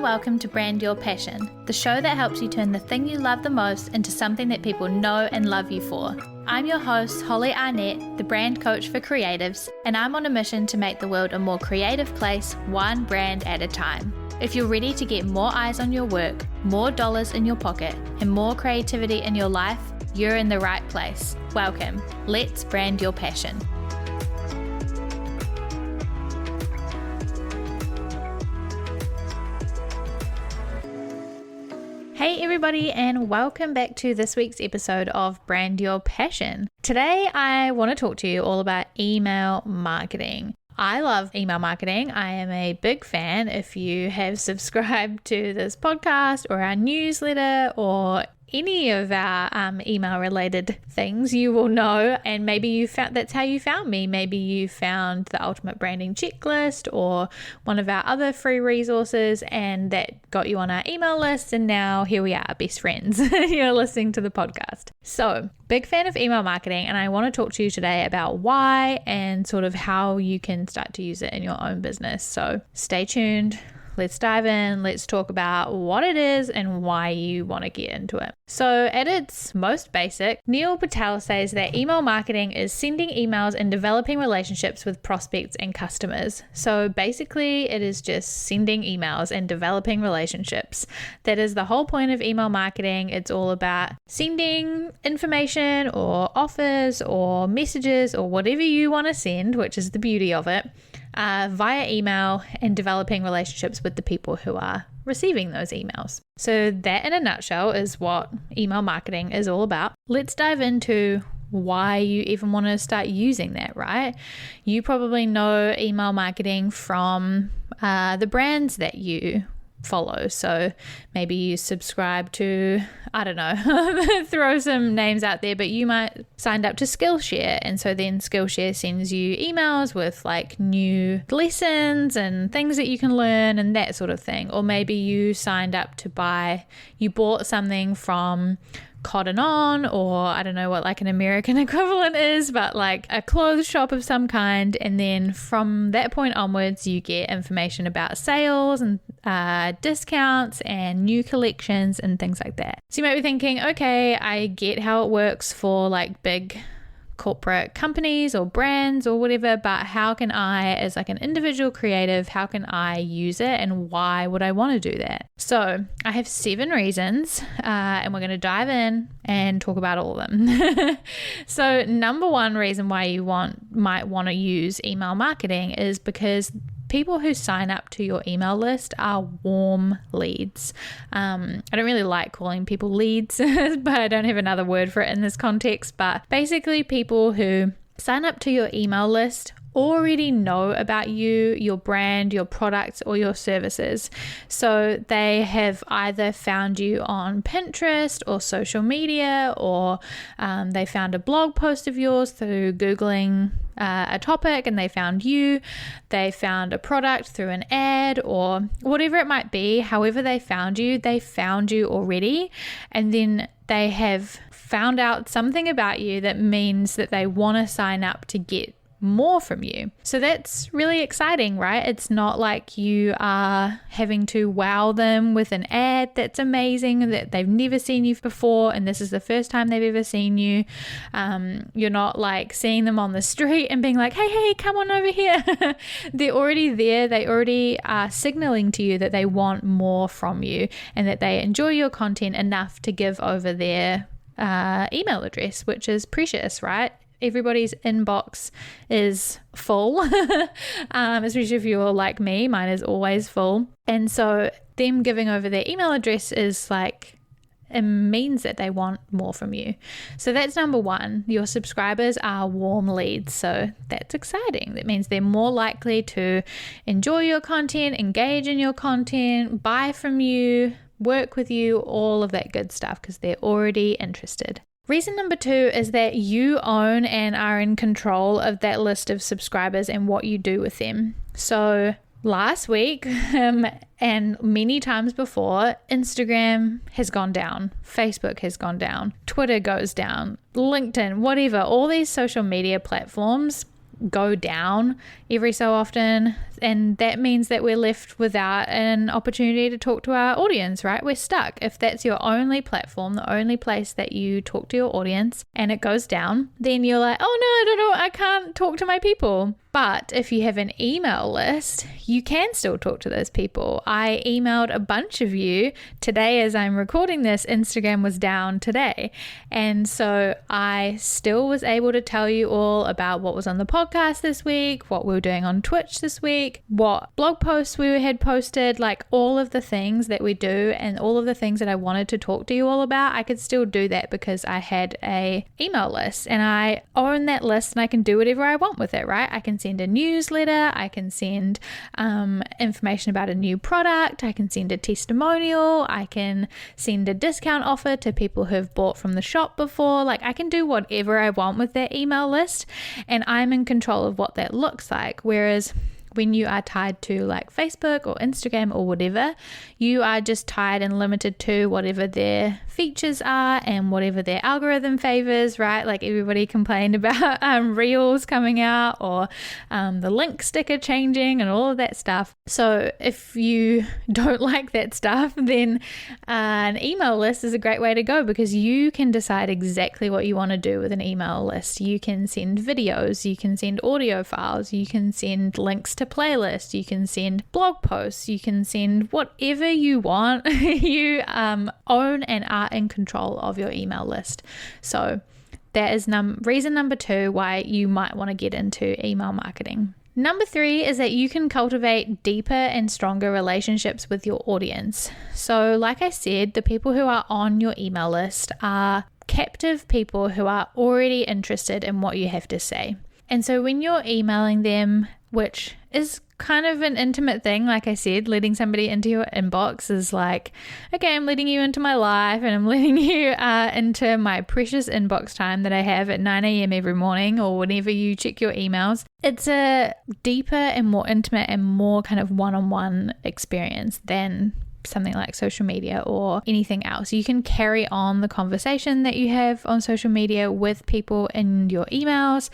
welcome to Brand Your Passion, the show that helps you turn the thing you love the most into something that people know and love you for. I'm your host, Holly Arnett, the brand coach for creatives, and I'm on a mission to make the world a more creative place, one brand at a time. If you're ready to get more eyes on your work, more dollars in your pocket, and more creativity in your life, you're in the right place. Welcome. Let's brand your passion. Hey everybody, and welcome back to this week's episode of Brand Your Passion. Today I want to talk to you all about email marketing. I love email marketing. I am a big fan. If you have subscribed to this podcast or our newsletter or any of our email related things, you will know, and maybe you found that's how you found me. Maybe you found the Ultimate Branding Checklist or one of our other free resources, and that got you on our email list, and now here we are, best friends. You're listening to the podcast. So, big fan of email marketing, and I want to talk to you today about why and sort of how you can start to use it in your own business. So stay tuned. Let's dive in. Let's talk about what it is and why you want to get into it. So at its most basic, Neil Patel says that email marketing is sending emails and developing relationships with prospects and customers. So basically it is just sending emails and developing relationships. That is the whole point of email marketing. It's all about sending information or offers or messages or whatever you want to send, which is the beauty of it, via email, and developing relationships with the people who are receiving those emails. So that in a nutshell is what email marketing is all about. Let's dive into why you even want to start using that, right? You probably know email marketing from the brands that you follow. So maybe you subscribe to, I don't know, throw some names out there, but you might signed up to Skillshare, and so then Skillshare sends you emails with like new lessons and things that you can learn and that sort of thing. Or maybe you signed up to you bought something from Cotton On, or I don't know what like an American equivalent is, but like a clothes shop of some kind, and then from that point onwards you get information about sales and discounts and new collections and things like that. So you might be thinking, okay, I get how it works for like big corporate companies or brands or whatever, but how can I, as like an individual creative, how can I use it, and why would I want to do that? So I have 7 reasons, and we're going to dive in and talk about all of them. So number 1 reason why you might want to use email marketing is because people who sign up to your email list are warm leads. I don't really like calling people leads, but I don't have another word for it in this context. But basically people who sign up to your email list already know about you, your brand, your products, or your services. So they have either found you on Pinterest or social media, or they found a blog post of yours through Googling a topic and they found you. They found a product through an ad or whatever it might be. However they found you already, and then they have found out something about you that means that they want to sign up to get more from you. So that's really exciting, right? It's not like you are having to wow them with an ad that's amazing, that they've never seen you before and this is the first time they've ever seen you. You're not like seeing them on the street and being like, hey, come on over here. They're already there. They already are signaling to you that they want more from you and that they enjoy your content enough to give over their email address, which is precious, right? Everybody's inbox is full, especially if you're like me. Mine is always full. And so them giving over their email address is like, it means that they want more from you. So that's number 1. Your subscribers are warm leads. So that's exciting. That means they're more likely to enjoy your content, engage in your content, buy from you, work with you, all of that good stuff, because they're already interested. Reason number 2 is that you own and are in control of that list of subscribers and what you do with them. So last week and many times before, Instagram has gone down, Facebook has gone down, Twitter goes down, LinkedIn, whatever, all these social media platforms go down every so often. And that means that we're left without an opportunity to talk to our audience, right? We're stuck. If that's your only platform, the only place that you talk to your audience, and it goes down, then you're like, oh no, I don't know, I can't talk to my people. But if you have an email list, you can still talk to those people. I emailed a bunch of you today as I'm recording this. Instagram was down today. And so I still was able to tell you all about what was on the podcast this week, what we were doing on Twitch this week, what blog posts we had posted, like all of the things that we do and all of the things that I wanted to talk to you all about. I could still do that because I had a email list and I own that list and I can do whatever I want with it, right? I can send a newsletter, I can send information about a new product, I can send a testimonial, I can send a discount offer to people who have bought from the shop before. Like I can do whatever I want with that email list and I'm in control of what that looks like. Whereas when you are tied to like Facebook or Instagram or whatever, you are just tied and limited to whatever their features are and whatever their algorithm favors, right? Like everybody complained about reels coming out or the link sticker changing and all of that stuff. So if you don't like that stuff, then an email list is a great way to go because you can decide exactly what you want to do with an email list. You can send videos, you can send audio files, you can send links to playlists, you can send blog posts, you can send whatever you want. You own and are in control of your email list. So that is reason number 2 why you might want to get into email marketing. Number 3 is that you can cultivate deeper and stronger relationships with your audience. So like I said, the people who are on your email list are captive people who are already interested in what you have to say. And so when you're emailing them, which is kind of an intimate thing, like I said, letting somebody into your inbox is like, okay, I'm letting you into my life and I'm letting you into my precious inbox time that I have at 9 a.m. every morning or whenever you check your emails. It's a deeper and more intimate and more kind of one-on-one experience than something like social media or anything else. You can carry on the conversation that you have on social media with people in your emails.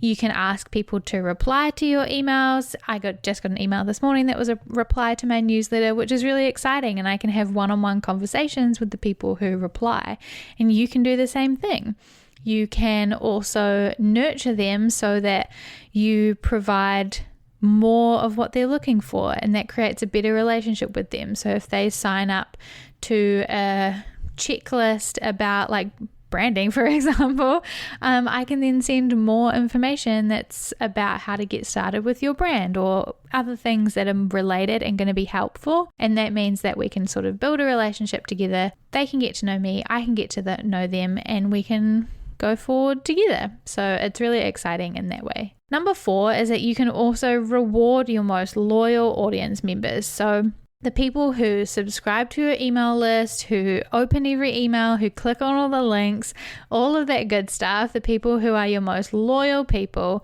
You can ask people to reply to your emails. I just got an email this morning that was a reply to my newsletter, which is really exciting, and I can have one-on-one conversations with the people who reply, and you can do the same thing. You can also nurture them so that you provide more of what they're looking for, and that creates a better relationship with them. So if they sign up to a checklist about like branding, for example, I can then send more information that's about how to get started with your brand or other things that are related and going to be helpful. And that means that we can sort of build a relationship together. They can get to know me, I can get to know them, and we can go forward together. So it's really exciting in that way. Number 4 is that you can also reward your most loyal audience members. So the people who subscribe to your email list, who open every email, who click on all the links, all of that good stuff, the people who are your most loyal people,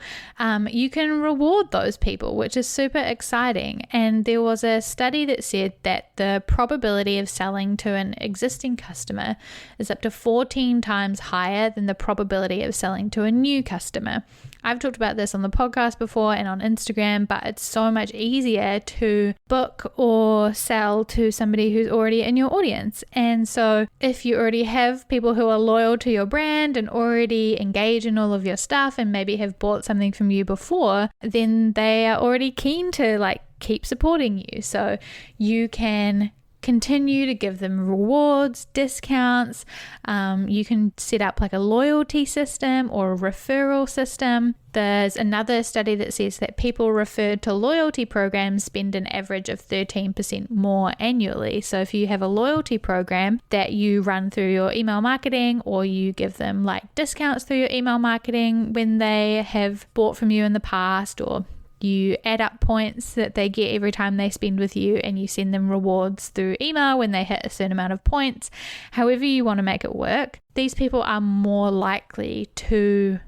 you can reward those people, which is super exciting. And there was a study that said that the probability of selling to an existing customer is up to 14 times higher than the probability of selling to a new customer. I've talked about this on the podcast before and on Instagram, but it's so much easier to book or sell to somebody who's already in your audience. And so if you already have people who are loyal to your brand and already engage in all of your stuff and maybe have bought something from you before, then they are already keen to like keep supporting you. So you can continue to give them rewards, discounts. You can set up like a loyalty system or a referral system. There's another study that says that people referred to loyalty programs spend an average of 13% more annually. So if you have a loyalty program that you run through your email marketing, or you give them like discounts through your email marketing when they have bought from you in the past, or you add up points that they get every time they spend with you, and you send them rewards through email when they hit a certain amount of points. However you want to make it work, these people are more likely to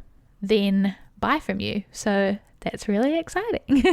then buy from you. So that's really exciting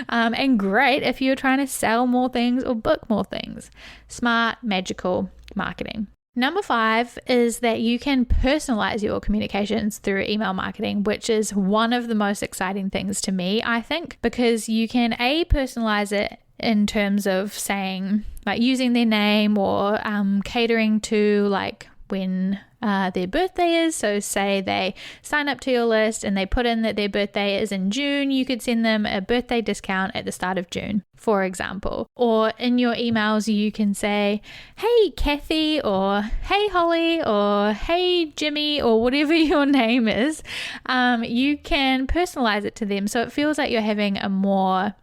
and great if you're trying to sell more things or book more things. Smart, magical marketing. Number 5 is that you can personalize your communications through email marketing, which is one of the most exciting things to me, I think, because you can personalize it in terms of saying, like, using their name or catering to like when their birthday is. So say they sign up to your list and they put in that their birthday is in June, you could send them a birthday discount at the start of June, for example. Or in your emails, you can say, hey, Kathy, or hey, Holly, or hey, Jimmy, or whatever your name is. You can personalize it to them so it feels like you're having a more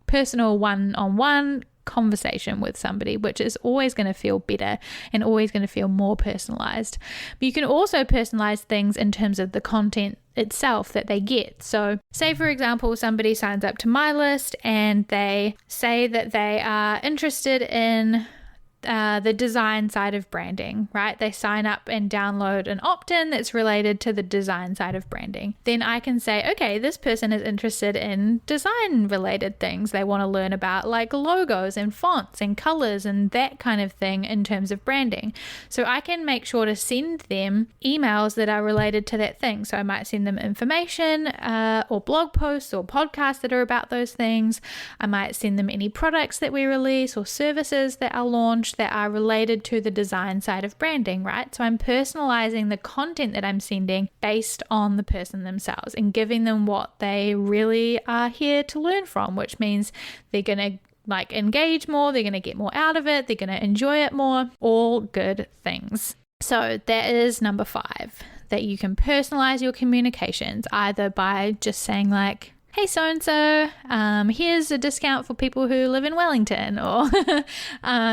personal one-on-one conversation with somebody, which is always going to feel better and always going to feel more personalized. But you can also personalize things in terms of the content itself that they get. So say, for example, somebody signs up to my list and they say that they are interested in the design side of branding, right? They sign up and download an opt-in that's related to the design side of branding. Then I can say, okay, this person is interested in design related things. They want to learn about like logos and fonts and colors and that kind of thing in terms of branding. So I can make sure to send them emails that are related to that thing. So I might send them information or blog posts or podcasts that are about those things. I might send them any products that we release or services that are launched that are related to the design side of branding, right? So I'm personalizing the content that I'm sending based on the person themselves and giving them what they really are here to learn from, which means they're going to like engage more, they're going to get more out of it, they're going to enjoy it more, all good things. So that is number 5, that you can personalize your communications either by just saying like, hey, so-and-so, here's a discount for people who live in Wellington, or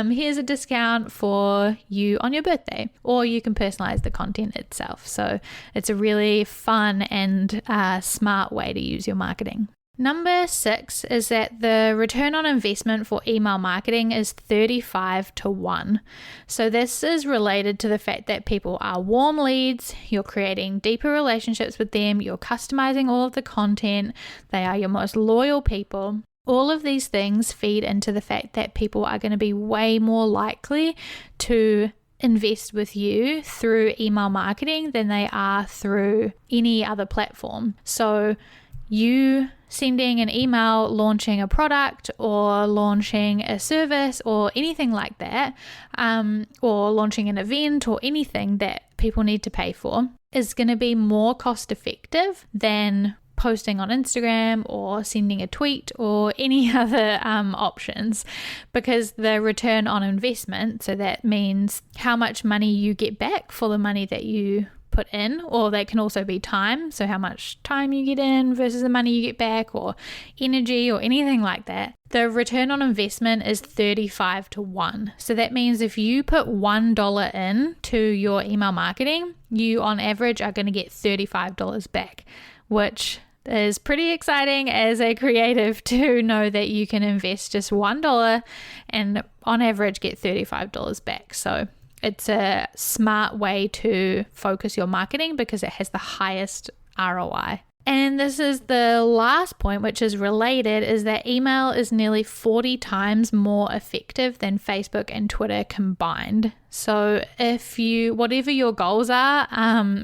here's a discount for you on your birthday, or you can personalize the content itself. So it's a really fun and smart way to use your marketing. Number 6 is that the return on investment for email marketing is 35-1. So this is related to the fact that people are warm leads, you're creating deeper relationships with them, you're customizing all of the content, they are your most loyal people. All of these things feed into the fact that people are going to be way more likely to invest with you through email marketing than they are through any other platform. So you sending an email launching a product or launching a service or anything like that, or launching an event or anything that people need to pay for is going to be more cost effective than posting on Instagram or sending a tweet or any other options, because the return on investment, so that means how much money you get back for the money that you put in, or that can also be time, so how much time you get in versus the money you get back, or energy or anything like that. The return on investment is 35-1. So that means if you put $1 in to your email marketing, you on average are going to get $35 back, which is pretty exciting as a creative to know that you can invest just $1 and on average get $35 back. So it's a smart way to focus your marketing because it has the highest ROI. And this is the last point, which is related, is that email is nearly 40 times more effective than Facebook and Twitter combined. So if you, whatever your goals are,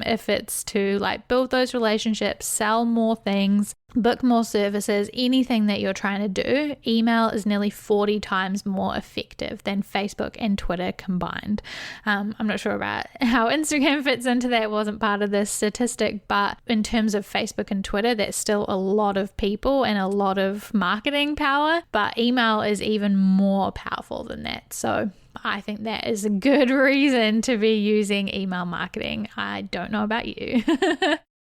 if it's to like build those relationships, sell more things, book more services, anything that you're trying to do, email is nearly 40 times more effective than Facebook and Twitter combined. I'm not sure about how Instagram fits into that. It wasn't part of this statistic, but in terms of Facebook and Twitter, that's still a lot of people and a lot of marketing power, but email is even more powerful than that. So I think that is a good reason to be using email marketing. I don't know about you.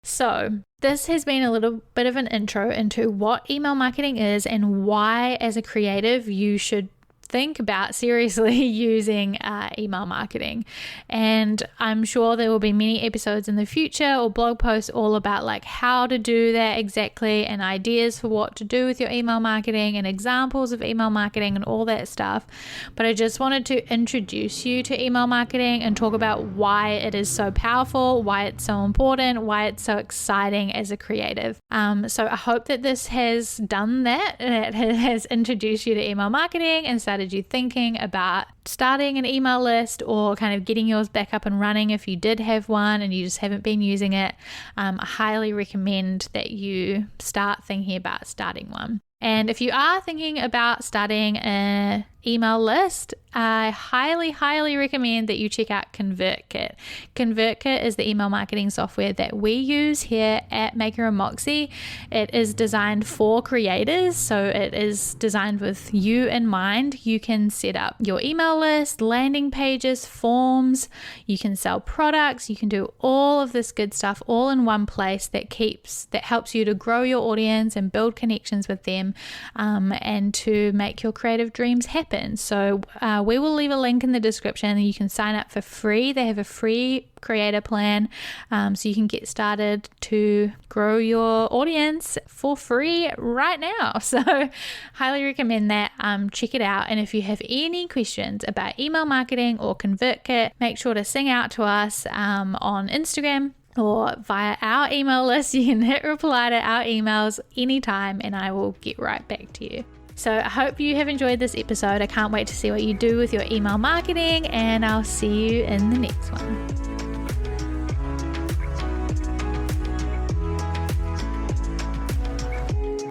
So this has been a little bit of an intro into what email marketing is and why, as a creative, you should think about seriously using email marketing. And I'm sure there will be many episodes in the future or blog posts all about like how to do that exactly, and ideas for what to do with your email marketing and examples of email marketing and all that stuff. But I just wanted to introduce you to email marketing and talk about why it is so powerful, why it's so important, why it's so exciting as a creative. So I hope that this has done that. It has introduced you to email marketing and started started you thinking about starting an email list or kind of getting yours back up and running if you did have one and you just haven't been using it, I highly recommend that you start thinking about starting one. And if you are thinking about starting an email list, I highly, highly recommend that you check out ConvertKit. ConvertKit is the email marketing software that we use here at Maker and Moxie. It is designed for creators, so it is designed with you in mind. You can set up your email list, landing pages, forms, you can sell products, you can do all of this good stuff all in one place that helps you to grow your audience and build connections with them, and to make your creative dreams happen. So we will leave a link in the description and you can sign up for free. They have a free creator plan, so you can get started to grow your audience for free right now. So highly recommend that. Check it out. And if you have any questions about email marketing or ConvertKit, make sure to sing out to us on Instagram or via our email list. You can hit reply to our emails anytime and I will get right back to you. So I hope you have enjoyed this episode. I can't wait to see what you do with your email marketing, and I'll see you in the next one.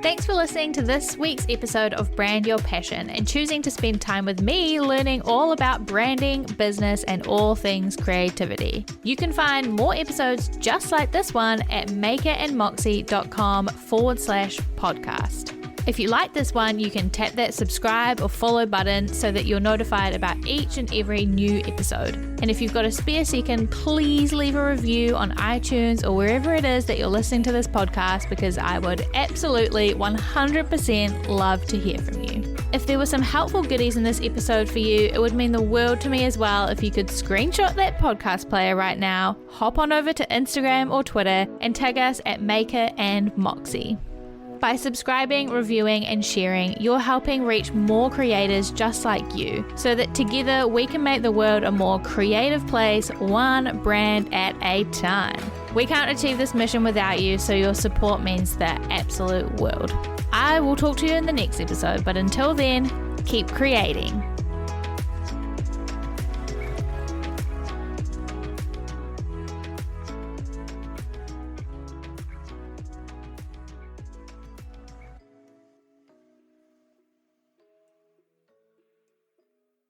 Thanks for listening to this week's episode of Brand Your Passion and choosing to spend time with me learning all about branding, business, and all things creativity. You can find more episodes just like this one at makerandmoxie.com/podcast. If you like this one, you can tap that subscribe or follow button so that you're notified about each and every new episode. And if you've got a spare second, please leave a review on iTunes or wherever it is that you're listening to this podcast, because I would absolutely 100% love to hear from you. If there were some helpful goodies in this episode for you, it would mean the world to me as well if you could screenshot that podcast player right now, hop on over to Instagram or Twitter and tag us at Maker and Moxie. By subscribing, reviewing, and sharing, you're helping reach more creators just like you, so that together we can make the world a more creative place, one brand at a time. We can't achieve this mission without you, so your support means the absolute world. I will talk to you in the next episode, but until then, keep creating.